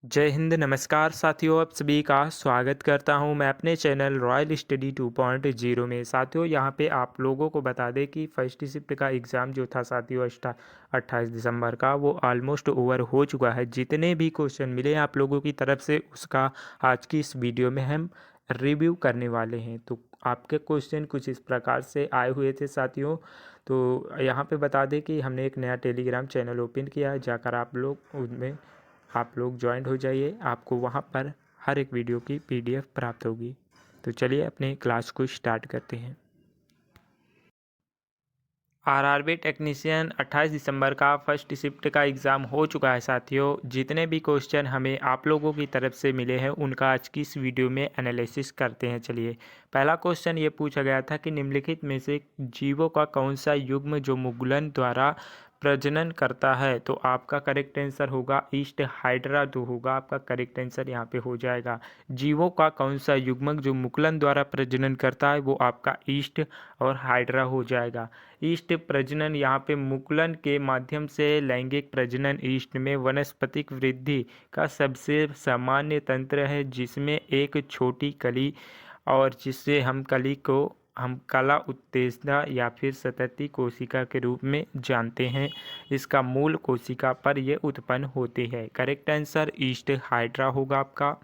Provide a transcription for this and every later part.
जय हिंद, नमस्कार साथियों। आप सभी का स्वागत करता हूं मैं अपने चैनल रॉयल स्टडी 2.0 में। साथियों, यहां पे आप लोगों को बता दें कि फर्स्ट शिफ्ट का एग्ज़ाम जो था साथियों 28 दिसंबर का, वो ऑलमोस्ट ओवर हो चुका है। जितने भी क्वेश्चन मिले आप लोगों की तरफ से, उसका आज की इस वीडियो में हम रिव्यू करने वाले हैं। तो आपके क्वेश्चन कुछ इस प्रकार से आए हुए थे साथियों। तो यहाँ पे बता दें कि हमने एक नया टेलीग्राम चैनल ओपन किया है, जाकर आप लोग ज्वाइंट हो जाइए। आपको वहाँ पर हर एक वीडियो की पीडीएफ प्राप्त होगी। तो चलिए अपने क्लास को स्टार्ट करते हैं। आरआरबी टेक्नीशियन 28 दिसंबर का फर्स्ट शिफ्ट का एग्ज़ाम हो चुका है साथियों। जितने भी क्वेश्चन हमें आप लोगों की तरफ से मिले हैं, उनका आज की इस वीडियो में एनालिसिस करते हैं। चलिए, पहला क्वेश्चन ये पूछा गया था कि निम्नलिखित में से जीवों का कौन सा युग्म जो मुगलन द्वारा प्रजनन करता है। तो आपका करेक्ट आंसर होगा ईस्ट हाइड्रा, जो होगा आपका करेक्ट आंसर यहाँ पे हो जाएगा। जीवों का कौन सा युग्मक जो मुगलन द्वारा प्रजनन करता है, वो आपका ईस्ट और हाइड्रा हो जाएगा। ईस्ट प्रजनन यहाँ पे मुकुलन के माध्यम से लैंगिक प्रजनन ईस्ट में वनस्पतिक वृद्धि का सबसे सामान्य तंत्र है, जिसमें एक छोटी कली और जिससे हम कला उत्तेजना या फिर सतती कोशिका के रूप में जानते हैं। इसका मूल कोशिका पर यह उत्पन्न होती है। करेक्ट आंसर ईस्ट हाइड्रा होगा आपका।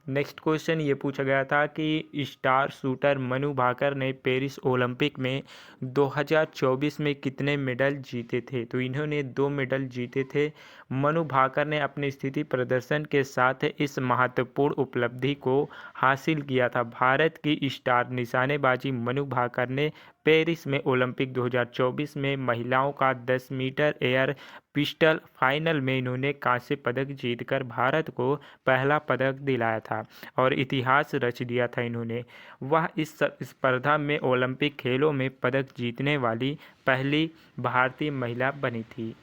नेक्स्ट क्वेश्चन ये पूछा गया था कि स्टार शूटर मनु भाकर ने पेरिस ओलंपिक में 2024 में कितने मेडल जीते थे। तो इन्होंने 2 मेडल जीते थे। मनु भाकर ने अपनी स्थिति प्रदर्शन के साथ इस महत्वपूर्ण उपलब्धि को हासिल किया था। भारत की स्टार निशानेबाजी मनु भाकर ने पेरिस में ओलंपिक 2024 में महिलाओं का 10 मीटर एयर पिस्टल फाइनल में इन्होंने कांस्य पदक जीतकर भारत को पहला पदक दिलाया था और इतिहास रच दिया था इन्होंने। वह इस स्पर्धा में ओलंपिक खेलों में पदक जीतने वाली पहली भारतीय महिला बनी थी।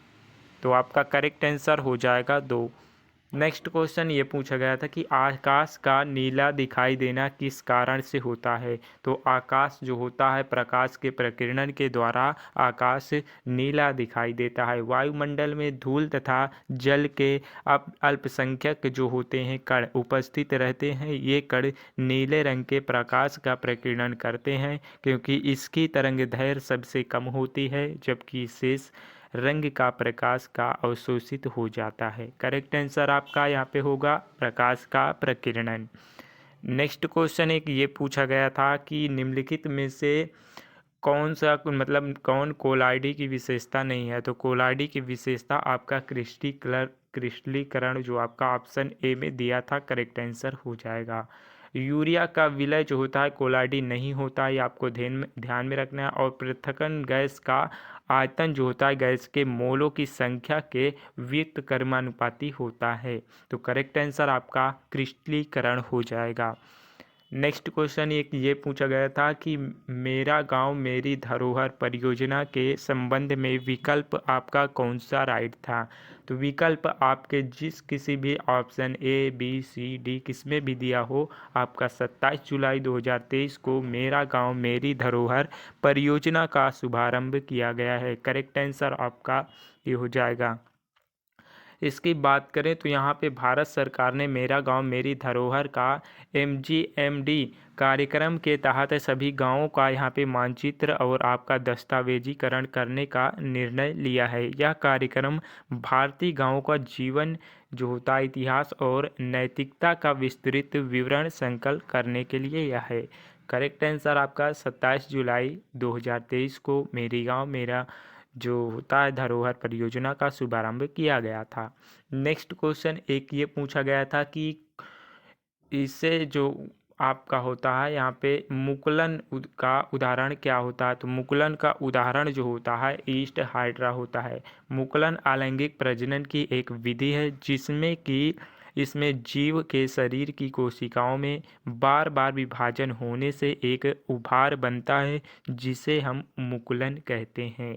तो आपका करेक्ट आंसर हो जाएगा 2। नेक्स्ट क्वेश्चन ये पूछा गया था कि आकाश का नीला दिखाई देना किस कारण से होता है। तो आकाश जो होता है, प्रकाश के प्रकीर्णन के द्वारा आकाश नीला दिखाई देता है। वायुमंडल में धूल तथा जल के अल्पसंख्यक जो होते हैं कण उपस्थित रहते हैं। ये कण नीले रंग के प्रकाश का प्रकीर्णन करते हैं, क्योंकि इसकी तरंगदैर्घ्य सबसे कम होती है, जबकि शेष रंग का प्रकाश का अवशोषित हो जाता है। करेक्ट आंसर आपका यहाँ पे होगा प्रकाश का प्रकीर्णन। नेक्स्ट क्वेश्चन एक ये पूछा गया था कि निम्नलिखित में से कौन कोलाइडी की विशेषता नहीं है। तो कोलाइडी की विशेषता आपका क्रिस्टलीकरण जो आपका ऑप्शन ए में दिया था, करेक्ट आंसर हो जाएगा। यूरिया का विलय जो होता है कोलाइडी नहीं होता है, ये आपको ध्यान में रखना है। और पृथक्करण गैस का आयतन जो होता है गैस के मोलों की संख्या के व्युत्क्रमानुपाती होता है। तो करेक्ट आंसर आपका क्रिस्टलीकरण हो जाएगा। नेक्स्ट क्वेश्चन एक ये पूछा गया था कि मेरा गांव मेरी धरोहर परियोजना के संबंध में विकल्प आपका कौन सा राइट था। तो विकल्प आपके जिस किसी भी option A B C D किस में भी दिया हो, आपका 27 जुलाई 2023 को मेरा गांव मेरी धरोहर परियोजना का शुभारंभ किया गया है। करेक्ट आंसर आपका ये हो जाएगा। इसकी बात करें तो यहाँ पे भारत सरकार ने मेरा गांव मेरी धरोहर का MGMD कार्यक्रम के तहत सभी गांवों का यहाँ पे मानचित्र और आपका दस्तावेजीकरण करने का निर्णय लिया है। यह कार्यक्रम भारतीय गांवों का जीवन जो होता है, इतिहास और नैतिकता का विस्तृत विवरण संकलन करने के लिए यह है। करेक्ट आंसर आपका 27 जुलाई 2023 को मेरी गांव मेरा जो होता है धरोहर परियोजना का शुभारंभ किया गया था। नेक्स्ट क्वेश्चन एक ये पूछा गया था कि इससे जो आपका होता है यहाँ पे का उदाहरण क्या होता है। तो मुकुलन का उदाहरण जो होता है ईस्ट हाइड्रा होता है। मुकुलन अलैंगिक प्रजनन की एक विधि है, जिसमें कि इसमें जीव के शरीर की कोशिकाओं में बार बार विभाजन होने से एक उभार बनता है, जिसे हम मुकुलन कहते हैं।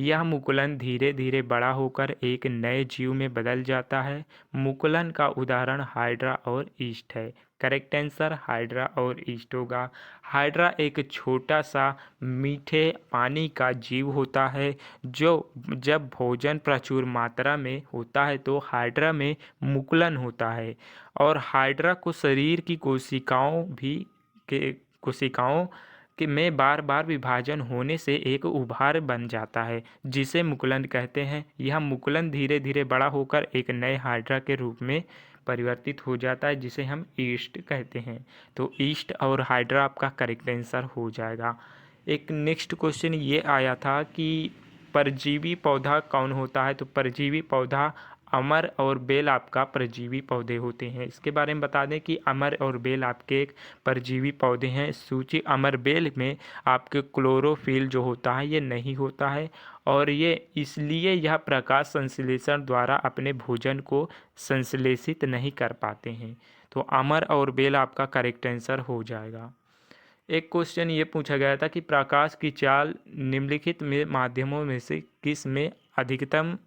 यह मुकुलन धीरे धीरे बड़ा होकर एक नए जीव में बदल जाता है। मुकुलन का उदाहरण हाइड्रा और ईस्ट है। करेक्ट आंसर हाइड्रा और ईस्ट होगा। हाइड्रा एक छोटा सा मीठे पानी का जीव होता है जो जब भोजन प्रचुर मात्रा में होता है तो हाइड्रा में मुकुलन होता है और हाइड्रा को शरीर की कोशिकाओं के में बार बार विभाजन होने से एक उभार बन जाता है जिसे मुकुलन कहते हैं। यह मुकुलन धीरे धीरे बड़ा होकर एक नए हाइड्रा के रूप में परिवर्तित हो जाता है जिसे हम ईस्ट कहते हैं। तो ईस्ट और हाइड्रा आपका करेक्ट आंसर हो जाएगा। एक नेक्स्ट क्वेश्चन ये आया था कि परजीवी पौधा कौन होता है। तो परजीवी पौधा अमर और बेल आपका परजीवी पौधे होते हैं। इसके बारे में बता दें कि अमर और बेल आपके एक परजीवी पौधे हैं। सूची अमर बेल में आपके क्लोरोफिल जो होता है ये नहीं होता है और ये इसलिए यह प्रकाश संश्लेषण द्वारा अपने भोजन को संश्लेषित नहीं कर पाते हैं। तो अमर और बेल आपका करेक्ट आंसर हो जाएगा। एक क्वेश्चन ये पूछा गया था कि प्रकाश की चाल निम्नलिखित में माध्यमों में से किस में अधिकतम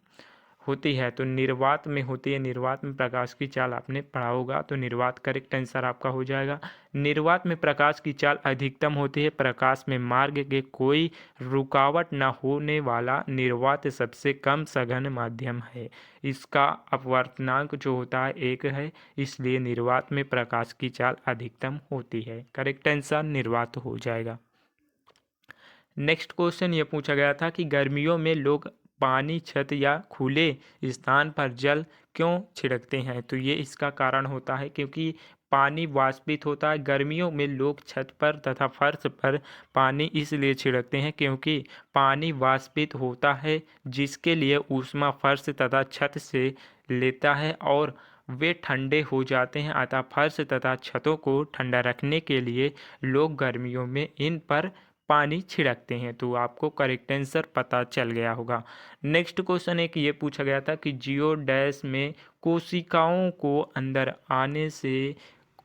होती है। तो निर्वात में होती है। निर्वात में प्रकाश की चाल आपने पढ़ा होगा तो निर्वात करेक्ट आंसर आपका हो जाएगा। निर्वात में प्रकाश की चाल अधिकतम होती है। प्रकाश में मार्ग के कोई रुकावट न होने वाला निर्वात सबसे कम सघन माध्यम है। इसका अपवर्तनांक जो होता है 1 है, इसलिए निर्वात में प्रकाश की चाल अधिकतम होती है। करेक्ट आंसर निर्वात हो जाएगा। नेक्स्ट क्वेश्चन ये पूछा गया था कि गर्मियों में लोग पानी छत या खुले स्थान पर जल क्यों छिड़कते हैं। तो ये इसका कारण होता है क्योंकि पानी वाष्पित होता है। गर्मियों में लोग छत पर तथा फर्श पर पानी इसलिए छिड़कते हैं क्योंकि पानी वाष्पित होता है जिसके लिए ऊष्मा फर्श तथा छत से लेता है और वे ठंडे हो जाते हैं। अतः फर्श तथा छतों को ठंडा रखने के लिए लोग गर्मियों में इन पर पानी छिड़कते हैं। तो आपको करेक्ट आंसर पता चल गया होगा। नेक्स्ट क्वेश्चन एक ये पूछा गया था कि जियो डैश में कोशिकाओं को अंदर आने से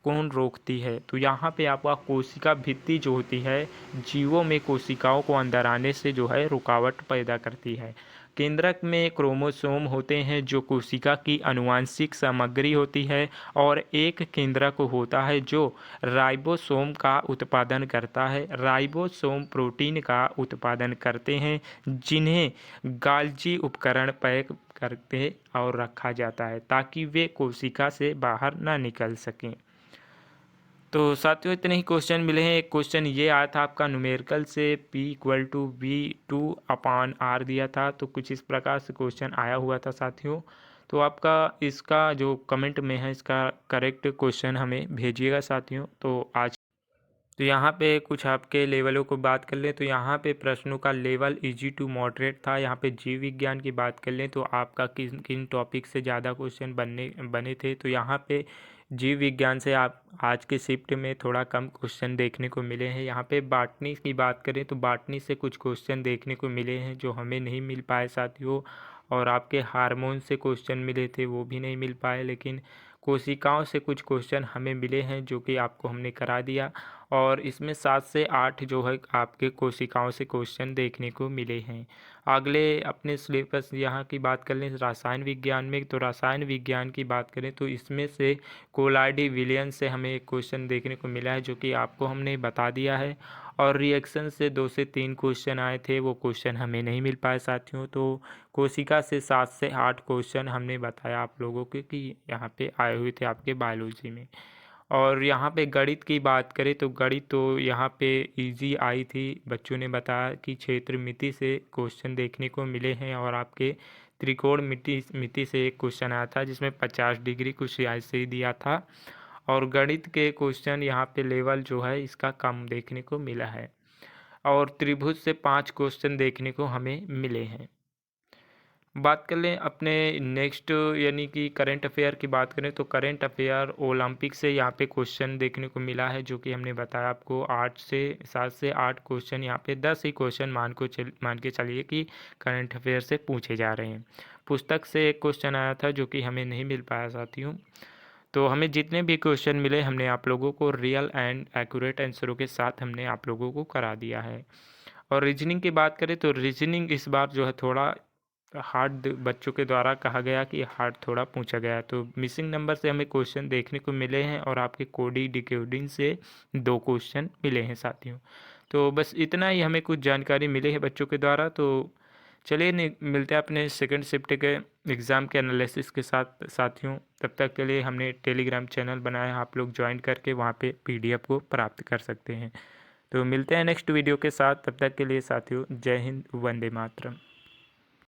कौन रोकती है। तो यहाँ पे आपका कोशिका भित्ति जो होती है जीवों में कोशिकाओं को अंदर आने से जो है रुकावट पैदा करती है। केंद्रक में क्रोमोसोम होते हैं जो कोशिका की आनुवांशिक सामग्री होती है और एक केंद्रक होता है जो राइबोसोम का उत्पादन करता है। राइबोसोम प्रोटीन का उत्पादन करते हैं जिन्हें गाल्जी उपकरण पैक करके और रखा जाता है ताकि वे कोशिका से बाहर ना निकल सकें। तो साथियों इतने ही क्वेश्चन मिले हैं। एक क्वेश्चन ये आया था आपका न्यूमेरिकल से P=V2/R दिया था। तो कुछ इस प्रकार से क्वेश्चन आया हुआ था साथियों। तो आपका इसका जो कमेंट में है इसका करेक्ट क्वेश्चन हमें भेजिएगा साथियों। तो यहाँ पे कुछ आपके लेवलों को बात कर लें तो यहाँ पे प्रश्नों का लेवल इजी टू मॉडरेट था। यहाँ पे जीव विज्ञान की बात कर लें तो आपका किन किन टॉपिक से ज़्यादा क्वेश्चन बने थे। तो यहाँ पे जीव विज्ञान से आप आज के शिफ्ट में थोड़ा कम क्वेश्चन देखने को मिले हैं। यहाँ पे बॉटनी की बात करें तो बॉटनी से कुछ क्वेश्चन देखने को मिले हैं जो हमें नहीं मिल पाए साथियों। और आपके हार्मोन से क्वेश्चन मिले थे वो भी नहीं मिल पाए, लेकिन कोशिकाओं से कुछ क्वेश्चन हमें मिले हैं जो कि आपको हमने करा दिया। और इसमें 7 से 8 जो है आपके कोशिकाओं से क्वेश्चन देखने को मिले हैं। अगले अपने सिलेबस यहाँ की बात कर लें रसायन विज्ञान में, तो रसायन विज्ञान की बात करें तो इसमें से कोलाइडी विलियन से हमें एक क्वेश्चन देखने को मिला है जो कि आपको हमने बता दिया है। और रिएक्शन से 2 से 3 क्वेश्चन आए थे, वो क्वेश्चन हमें नहीं मिल पाए साथियों। तो कोशिका से 7 से 8 क्वेश्चन हमने बताया आप लोगों के कि यहाँ पे आए हुए थे आपके बायोलॉजी में। और यहाँ पे गणित की बात करें तो गणित तो यहाँ पे इजी आई थी। बच्चों ने बताया कि क्षेत्र मिति से क्वेश्चन देखने को मिले हैं और आपके त्रिकोण मिति से एक क्वेश्चन आया था जिसमें 50 डिग्री कुछ ऐसे ही दिया था। और गणित के क्वेश्चन यहाँ पे लेवल जो है इसका कम देखने को मिला है। और त्रिभुज से 5 क्वेश्चन देखने को हमें मिले हैं। बात कर लें अपने नेक्स्ट यानी कि करंट अफेयर की बात करें तो करंट अफेयर ओलंपिक से यहाँ पे क्वेश्चन देखने को मिला है जो कि हमने बताया आपको 7 से 8 क्वेश्चन, यहाँ पे 10 ही क्वेश्चन मान के चलिए कि करंट अफेयर से पूछे जा रहे हैं। पुस्तक से एक क्वेश्चन आया था जो कि हमें नहीं मिल पाया साथियों। तो हमें जितने भी क्वेश्चन मिले हमने आप लोगों को रियल एंड एक्यूरेट आंसरों के साथ हमने आप लोगों को करा दिया है। और रीजनिंग की बात करें तो रीजनिंग इस बार जो है थोड़ा हार्ड बच्चों के द्वारा कहा गया कि हार्ड थोड़ा पूछा गया है। तो मिसिंग नंबर से हमें क्वेश्चन देखने को मिले हैं और आपके कोडिंग डिकोडिंग से 2 क्वेश्चन मिले हैं साथियों। तो बस इतना ही हमें कुछ जानकारी मिली है बच्चों के द्वारा। तो चलिए मिलते हैं अपने सेकंड शिफ्ट के एग्ज़ाम के एनालिसिस के साथ साथियों। तब तक के लिए हमने टेलीग्राम चैनल बनाया है, आप लोग ज्वाइन करके वहाँ पे PDF को प्राप्त कर सकते हैं। तो मिलते हैं नेक्स्ट वीडियो के साथ, तब तक के लिए साथियों जय हिंद, वंदे मातरम।